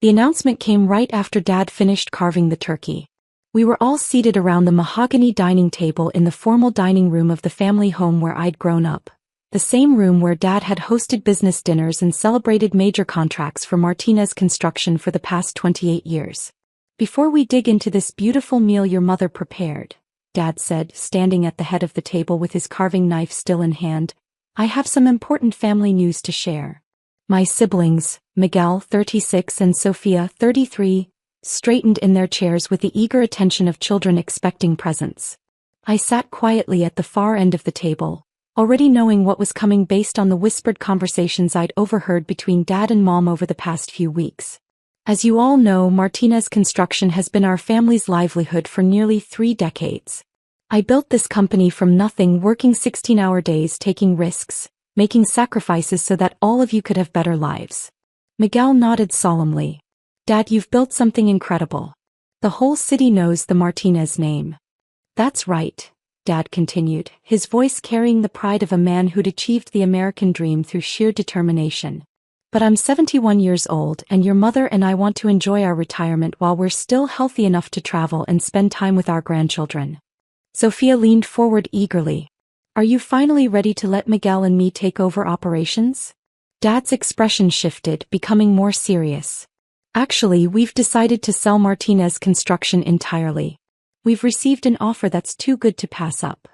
The announcement came right after Dad finished carving the turkey. We were all seated around the mahogany dining table in the formal dining room of the family home where I'd grown up. The same room where Dad had hosted business dinners and celebrated major contracts for Martinez Construction for the past 28 years. "Before we dig into this beautiful meal your mother prepared," Dad said, standing at the head of the table with his carving knife still in hand, "I have some important family news to share." My siblings, Miguel, 36, and Sofia, 33, straightened in their chairs with the eager attention of children expecting presents. I sat quietly at the far end of the table, already knowing what was coming based on the whispered conversations I'd overheard between Dad and Mom over the past few weeks. As you all know, Martinez Construction has been our family's livelihood for nearly 3 decades. I built this company from nothing, working 16-hour days, taking risks, making sacrifices so that all of you could have better lives. Miguel nodded solemnly. "Dad, you've built something incredible. The whole city knows the Martinez name." "That's right," Dad continued, his voice carrying the pride of a man who'd achieved the American dream through sheer determination. "But I'm 71 years old and your mother and I want to enjoy our retirement while we're still healthy enough to travel and spend time with our grandchildren." Sofia leaned forward eagerly. "Are you finally ready to let Miguel and me take over operations?" Dad's expression shifted, becoming more serious. "Actually, we've decided to sell Martinez Construction entirely. We've received an offer that's too good to pass up."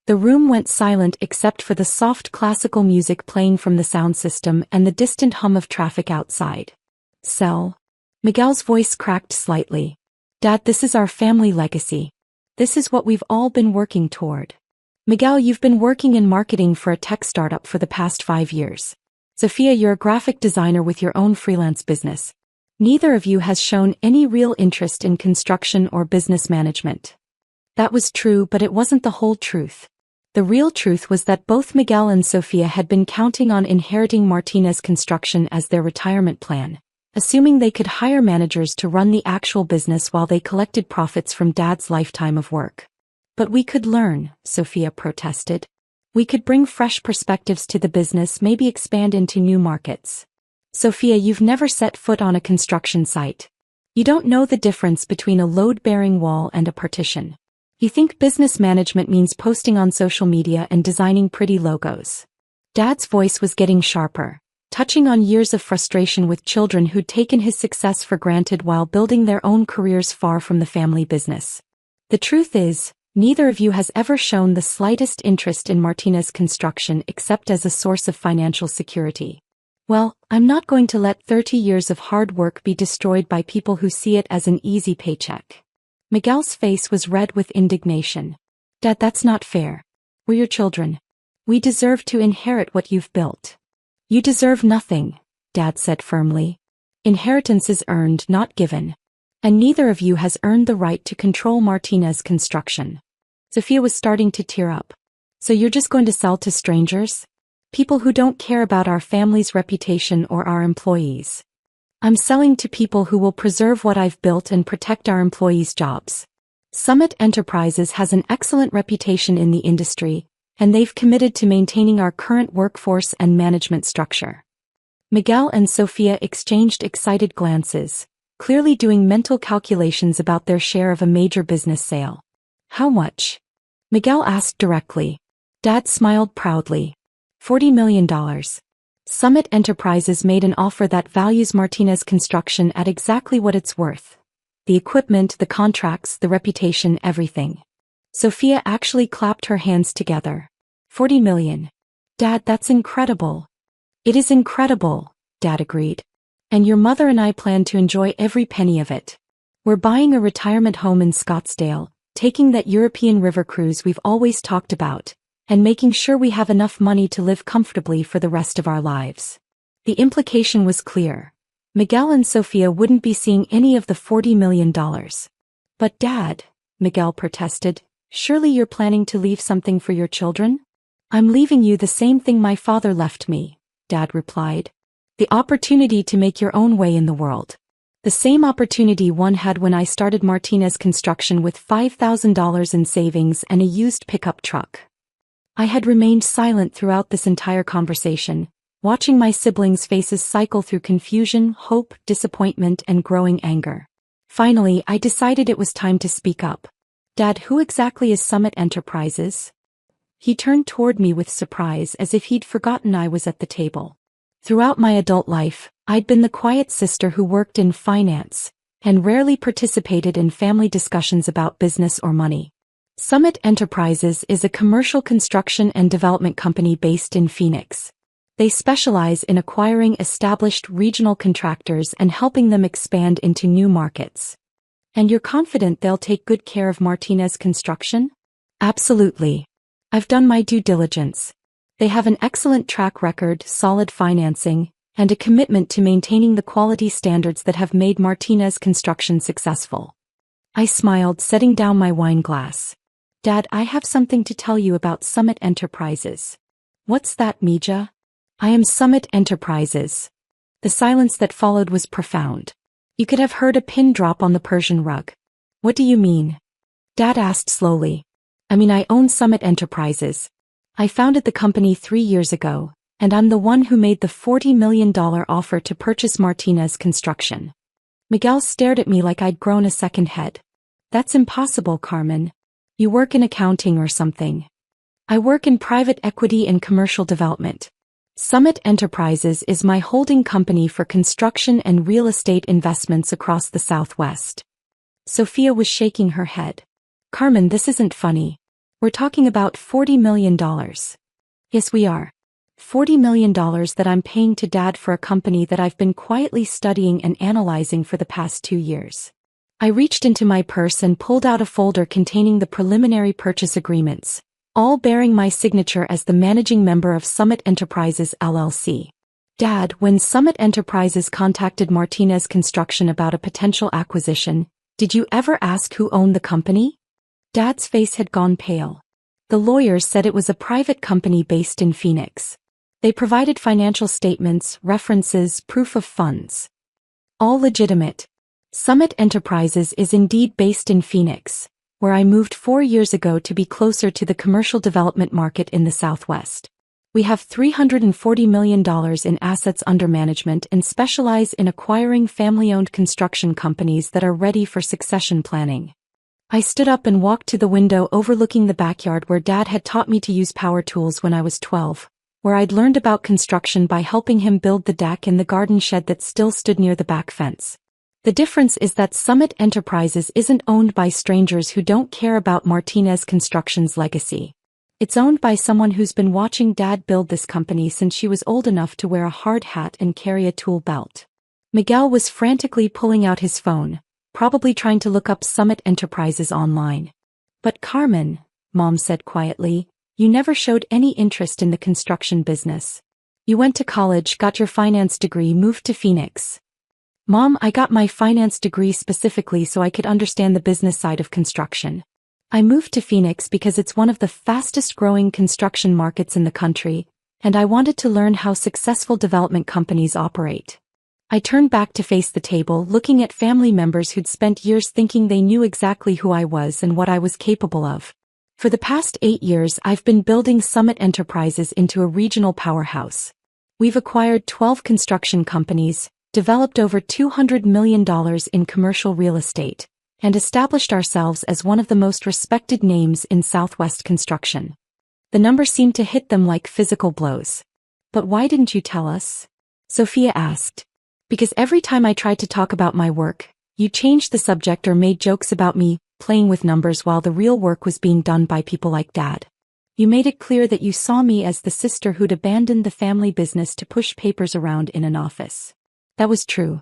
The room went silent except for the soft classical music playing from the sound system and the distant hum of traffic outside. "Sell?" Miguel's voice cracked slightly. "Dad, this is our family legacy. This is what we've all been working toward." "Miguel, you've been working in marketing for a tech startup for the past 5 years. Sofia, you're a graphic designer with your own freelance business. Neither of you has shown any real interest in construction or business management." That was true, but it wasn't the whole truth. The real truth was that both Miguel and Sofia had been counting on inheriting Martinez Construction as their retirement plan, assuming they could hire managers to run the actual business while they collected profits from Dad's lifetime of work. "But we could learn," Sofia protested. "We could bring fresh perspectives to the business, maybe expand into new markets." "Sofia, you've never set foot on a construction site. You don't know the difference between a load-bearing wall and a partition. You think business management means posting on social media and designing pretty logos." Dad's voice was getting sharper, touching on years of frustration with children who'd taken his success for granted while building their own careers far from the family business. "The truth is, neither of you has ever shown the slightest interest in Martinez Construction except as a source of financial security. Well, I'm not going to let 30 years of hard work be destroyed by people who see it as an easy paycheck." Miguel's face was red with indignation. "Dad, that's not fair. We're your children. We deserve to inherit what you've built." "You deserve nothing," Dad said firmly. "Inheritance is earned, not given. And neither of you has earned the right to control Martinez Construction." Sofia was starting to tear up. "So you're just going to sell to strangers? People who don't care about our family's reputation or our employees?" "I'm selling to people who will preserve what I've built and protect our employees' jobs. Summit Enterprises has an excellent reputation in the industry, and they've committed to maintaining our current workforce and management structure." Miguel and Sofia exchanged excited glances, clearly doing mental calculations about their share of a major business sale. "How much?" Miguel asked directly. Dad smiled proudly. $40 million. Summit Enterprises made an offer that values Martinez Construction at exactly what it's worth. The equipment, the contracts, the reputation, everything. Sofia actually clapped her hands together. $40 million. "Dad, that's incredible." "It is incredible," Dad agreed. "And your mother and I plan to enjoy every penny of it. We're buying a retirement home in Scottsdale, taking that European river cruise we've always talked about, and making sure we have enough money to live comfortably for the rest of our lives." The implication was clear. Miguel and Sofia wouldn't be seeing any of the $40 million. "But Dad," Miguel protested, "surely you're planning to leave something for your children?" "I'm leaving you the same thing my father left me," Dad replied. "The opportunity to make your own way in the world. The same opportunity one had when I started Martinez Construction with $5,000 in savings and a used pickup truck." I had remained silent throughout this entire conversation, watching my siblings' faces cycle through confusion, hope, disappointment, and growing anger. Finally, I decided it was time to speak up. Dad, who exactly is Summit Enterprises? He turned toward me with surprise as if he'd forgotten I was at the table. Throughout my adult life, I'd been the quiet sister who worked in finance and rarely participated in family discussions about business or money. Summit Enterprises is a commercial construction and development company based in Phoenix. They specialize in acquiring established regional contractors and helping them expand into new markets. And you're confident they'll take good care of Martinez Construction? Absolutely. I've done my due diligence. They have an excellent track record, solid financing, and a commitment to maintaining the quality standards that have made Martinez Construction successful. I smiled, setting down my wine glass. Dad, I have something to tell you about Summit Enterprises. What's that, Mija? I am Summit Enterprises. The silence that followed was profound. You could have heard a pin drop on the Persian rug. What do you mean? Dad asked slowly. I own Summit Enterprises. I founded the company 3 years ago, and I'm the one who made the $40 million offer to purchase Martinez Construction. Miguel stared at me like I'd grown a second head. That's impossible, Carmen. You work in accounting or something. I work in private equity and commercial development. Summit Enterprises is my holding company for construction and real estate investments across the Southwest. Sofia was shaking her head. Carmen, this isn't funny. We're talking about $40 million. Yes, we are. $40 million that I'm paying to Dad for a company that I've been quietly studying and analyzing for the past 2 years. I reached into my purse and pulled out a folder containing the preliminary purchase agreements, all bearing my signature as the managing member of Summit Enterprises LLC. Dad, when Summit Enterprises contacted Martinez Construction about a potential acquisition, did you ever ask who owned the company? Dad's face had gone pale. The lawyers said it was a private company based in Phoenix. They provided financial statements, references, proof of funds. All legitimate. Summit Enterprises is indeed based in Phoenix, where I moved 4 years ago to be closer to the commercial development market in the Southwest. We have $340 million in assets under management and specialize in acquiring family-owned construction companies that are ready for succession planning. I stood up and walked to the window overlooking the backyard where Dad had taught me to use power tools when I was 12, where I'd learned about construction by helping him build the deck in the garden shed that still stood near the back fence. The difference is that Summit Enterprises isn't owned by strangers who don't care about Martinez Construction's legacy. It's owned by someone who's been watching Dad build this company since she was old enough to wear a hard hat and carry a tool belt. Miguel was frantically pulling out his phone, probably trying to look up Summit Enterprises online. But Carmen, Mom said quietly, you never showed any interest in the construction business. You went to college, got your finance degree, moved to Phoenix. Mom, I got my finance degree specifically so I could understand the business side of construction. I moved to Phoenix because it's one of the fastest growing construction markets in the country, and I wanted to learn how successful development companies operate. I turned back to face the table, looking at family members who'd spent years thinking they knew exactly who I was and what I was capable of. For the past 8 years, I've been building Summit Enterprises into a regional powerhouse. We've acquired 12 construction companies, developed over $200 million in commercial real estate, and established ourselves as one of the most respected names in Southwest construction. The number seemed to hit them like physical blows. But why didn't you tell us? Sofia asked. Because every time I tried to talk about my work, you changed the subject or made jokes about me playing with numbers while the real work was being done by people like Dad. You made it clear that you saw me as the sister who'd abandoned the family business to push papers around in an office. That was true.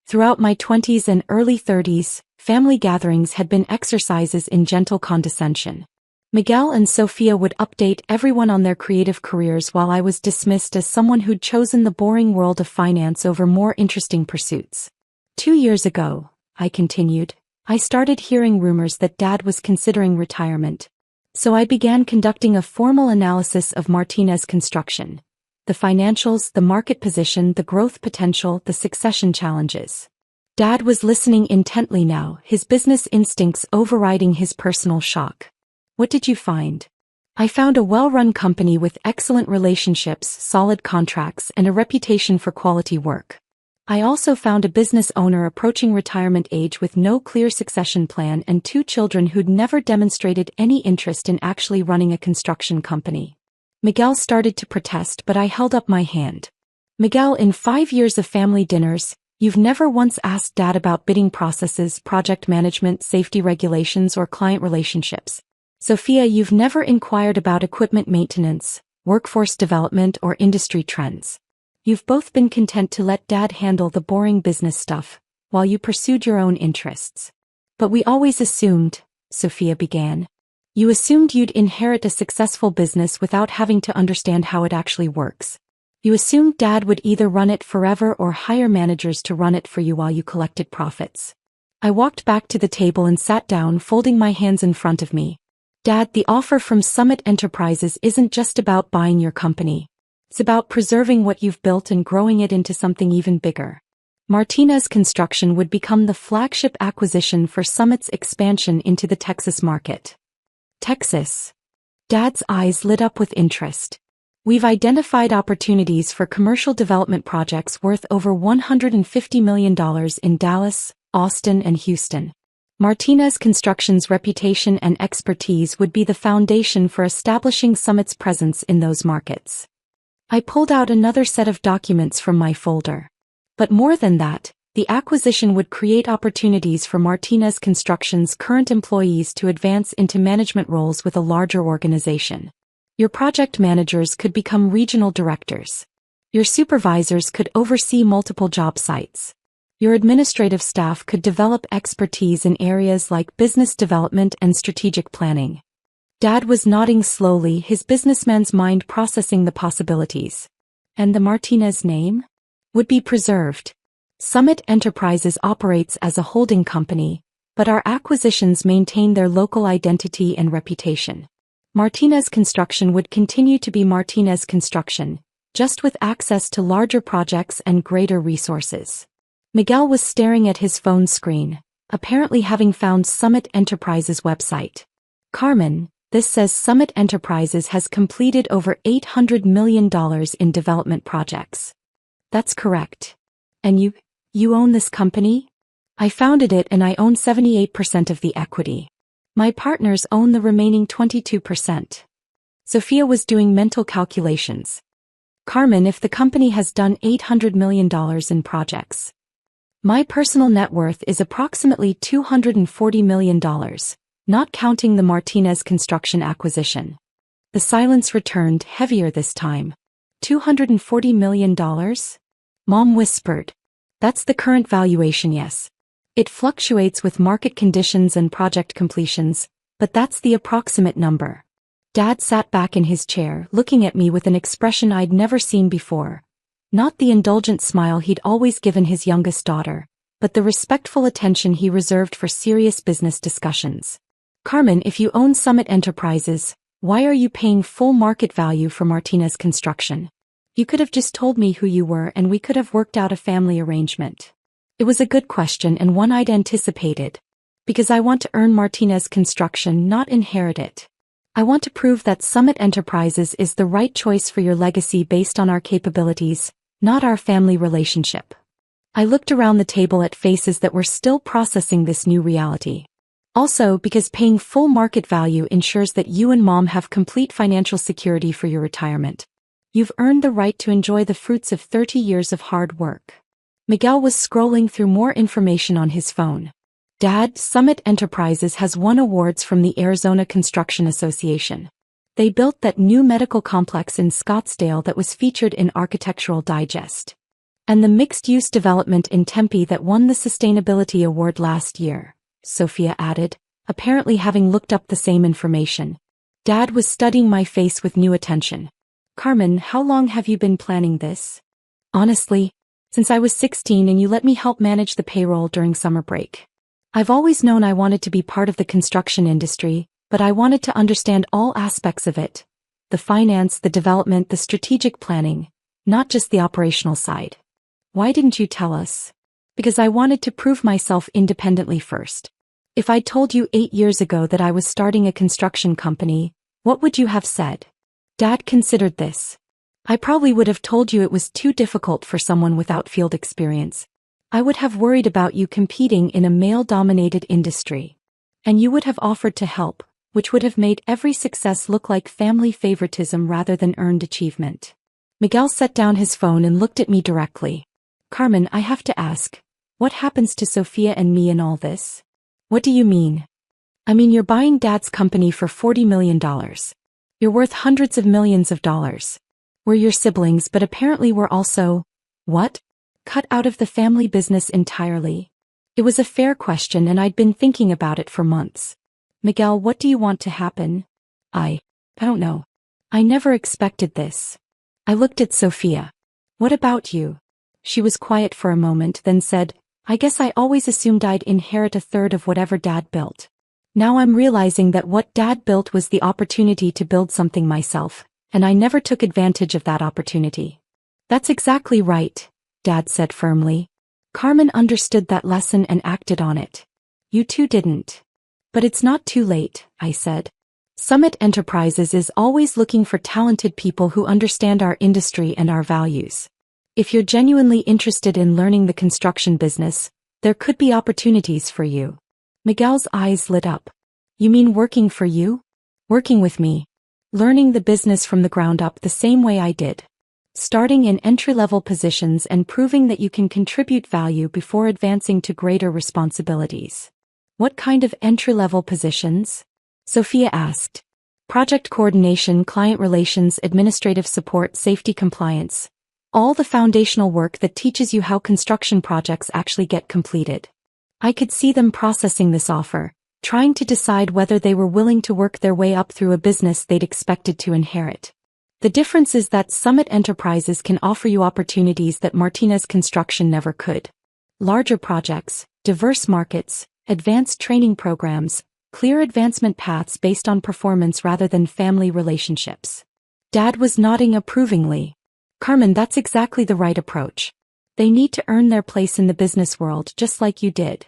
Throughout my 20s and early 30s, family gatherings had been exercises in gentle condescension. Miguel and Sofia would update everyone on their creative careers while I was dismissed as someone who'd chosen the boring world of finance over more interesting pursuits. 2 years ago, I continued, I started hearing rumors that Dad was considering retirement. So I began conducting a formal analysis of Martinez Construction. The financials, the market position, the growth potential, the succession challenges. Dad was listening intently now, his business instincts overriding his personal shock. What did you find? I found a well-run company with excellent relationships, solid contracts, and a reputation for quality work. I also found a business owner approaching retirement age with no clear succession plan and 2 children who'd never demonstrated any interest in actually running a construction company. Miguel started to protest, but I held up my hand. Miguel, in 5 years of family dinners, you've never once asked Dad about bidding processes, project management, safety regulations, or client relationships. Sofia, you've never inquired about equipment maintenance, workforce development, or industry trends. You've both been content to let Dad handle the boring business stuff, while you pursued your own interests. But we always assumed, Sofia began. You assumed you'd inherit a successful business without having to understand how it actually works. You assumed Dad would either run it forever or hire managers to run it for you while you collected profits. I walked back to the table and sat down, folding my hands in front of me. Dad, the offer from Summit Enterprises isn't just about buying your company. It's about preserving what you've built and growing it into something even bigger. Martinez Construction would become the flagship acquisition for Summit's expansion into the Texas market. Texas. Dad's eyes lit up with interest. We've identified opportunities for commercial development projects worth over $150 million in Dallas, Austin, and Houston. Martinez Construction's reputation and expertise would be the foundation for establishing Summit's presence in those markets. I pulled out another set of documents from my folder. But more than that, the acquisition would create opportunities for Martinez Construction's current employees to advance into management roles with a larger organization. Your project managers could become regional directors. Your supervisors could oversee multiple job sites. Your administrative staff could develop expertise in areas like business development and strategic planning. Dad was nodding slowly, his businessman's mind processing the possibilities. And the Martinez name? Would be preserved. Summit Enterprises operates as a holding company, but our acquisitions maintain their local identity and reputation. Martinez Construction would continue to be Martinez Construction, just with access to larger projects and greater resources. Miguel was staring at his phone screen, apparently having found Summit Enterprises' website. Carmen, this says Summit Enterprises has completed over $800 million in development projects. That's correct. And you own this company? I founded it and I own 78% of the equity. My partners own the remaining 22%. Sofia was doing mental calculations. Carmen, if the company has done $800 million in projects. My personal net worth is approximately $240 million. Not counting the Martinez Construction acquisition. The silence returned, heavier this time. $240 million? Mom whispered. That's the current valuation, yes. It fluctuates with market conditions and project completions, but that's the approximate number. Dad sat back in his chair, looking at me with an expression I'd never seen before. Not the indulgent smile he'd always given his youngest daughter, but the respectful attention he reserved for serious business discussions. Carmen, if you own Summit Enterprises, why are you paying full market value for Martinez Construction? You could have just told me who you were and we could have worked out a family arrangement. It was a good question and one I'd anticipated. Because I want to earn Martinez Construction, not inherit it. I want to prove that Summit Enterprises is the right choice for your legacy based on our capabilities, not our family relationship. I looked around the table at faces that were still processing this new reality. Also, because paying full market value ensures that you and Mom have complete financial security for your retirement. You've earned the right to enjoy the fruits of 30 years of hard work. Miguel was scrolling through more information on his phone. Dad, Summit Enterprises has won awards from the Arizona Construction Association. They built that new medical complex in Scottsdale that was featured in Architectural Digest. And the mixed-use development in Tempe that won the Sustainability Award last year. Sofia added, apparently having looked up the same information. Dad was studying my face with new attention. Carmen, how long have you been planning this? Honestly, since I was 16 and you let me help manage the payroll during summer break. I've always known I wanted to be part of the construction industry, but I wanted to understand all aspects of it. The finance, the development, the strategic planning, not just the operational side. Why didn't you tell us? Because I wanted to prove myself independently first. If I'd told you 8 years ago that I was starting a construction company, What would you have said? Dad considered this. I probably would have told you it was too difficult for someone without field experience. I would have worried about you competing in a male-dominated industry. And you would have offered to help, which would have made every success look like family favoritism rather than earned achievement. Miguel set down his phone and looked at me directly. Carmen, I have to ask, what happens to Sofia and me in all this? What do you mean? I mean, you're buying Dad's company for $40 million. You're worth hundreds of millions of dollars. We're your siblings, but apparently we're also, what? Cut out of the family business entirely? It was a fair question and I'd been thinking about it for months. Miguel, what do you want to happen? I don't know. I never expected this. I looked at Sofia. What about you? She was quiet for a moment, then said, I guess I always assumed I'd inherit a third of whatever Dad built. Now I'm realizing that what Dad built was the opportunity to build something myself, and I never took advantage of that opportunity. That's exactly right, Dad said firmly. Carmen understood that lesson and acted on it. You two didn't. But it's not too late, I said. Summit Enterprises is always looking for talented people who understand our industry and our values. If you're genuinely interested in learning the construction business, there could be opportunities for you. Miguel's eyes lit up. You mean working for you? Working with me. Learning the business from the ground up the same way I did. Starting in entry-level positions and proving that you can contribute value before advancing to greater responsibilities. What kind of entry-level positions? Sofia asked. Project coordination, client relations, administrative support, safety compliance. All the foundational work that teaches you how construction projects actually get completed. I could see them processing this offer, trying to decide whether they were willing to work their way up through a business they'd expected to inherit. The difference is that Summit Enterprises can offer you opportunities that Martinez Construction never could. Larger projects, diverse markets, advanced training programs, clear advancement paths based on performance rather than family relationships. Dad was nodding approvingly. Carmen, that's exactly the right approach. They need to earn their place in the business world just like you did.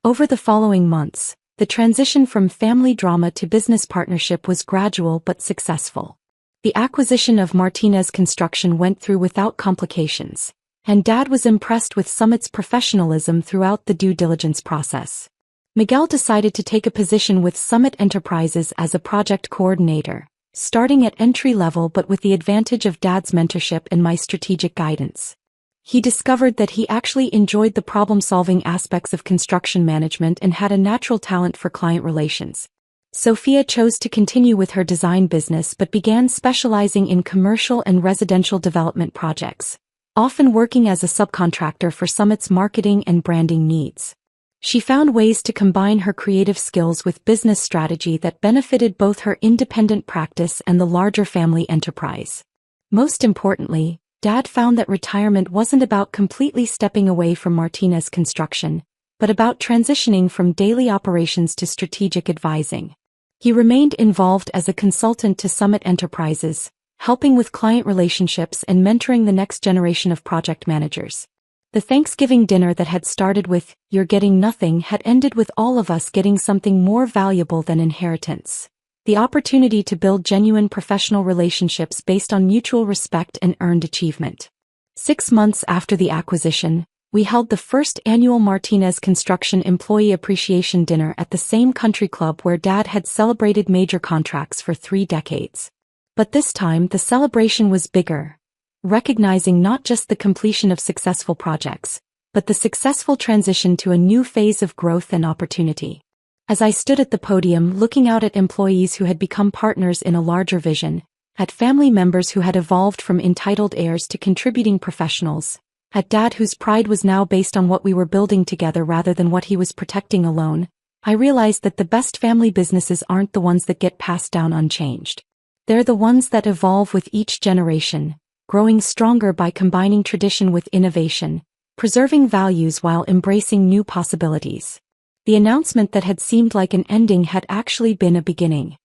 Over the following months, the transition from family drama to business partnership was gradual but successful. The acquisition of Martinez Construction went through without complications, and Dad was impressed with Summit's professionalism throughout the due diligence process. Miguel decided to take a position with Summit Enterprises as a project coordinator, starting at entry level but with the advantage of Dad's mentorship and my strategic guidance. He discovered that he actually enjoyed the problem-solving aspects of construction management and had a natural talent for client relations. Sofia chose to continue with her design business but began specializing in commercial and residential development projects, often working as a subcontractor for Summit's marketing and branding needs. She found ways to combine her creative skills with business strategy that benefited both her independent practice and the larger family enterprise. Most importantly, Dad found that retirement wasn't about completely stepping away from Martinez Construction, but about transitioning from daily operations to strategic advising. He remained involved as a consultant to Summit Enterprises, helping with client relationships and mentoring the next generation of project managers. The Thanksgiving dinner that had started with, "You're getting nothing," had ended with all of us getting something more valuable than inheritance. The opportunity to build genuine professional relationships based on mutual respect and earned achievement. 6 months after the acquisition, we held the first annual Martinez Construction Employee Appreciation Dinner at the same country club where Dad had celebrated major contracts for 3 decades. But this time the celebration was bigger, recognizing not just the completion of successful projects, but the successful transition to a new phase of growth and opportunity. As I stood at the podium looking out at employees who had become partners in a larger vision, at family members who had evolved from entitled heirs to contributing professionals, at Dad whose pride was now based on what we were building together rather than what he was protecting alone, I realized that the best family businesses aren't the ones that get passed down unchanged. They're the ones that evolve with each generation, growing stronger by combining tradition with innovation, preserving values while embracing new possibilities. The announcement that had seemed like an ending had actually been a beginning.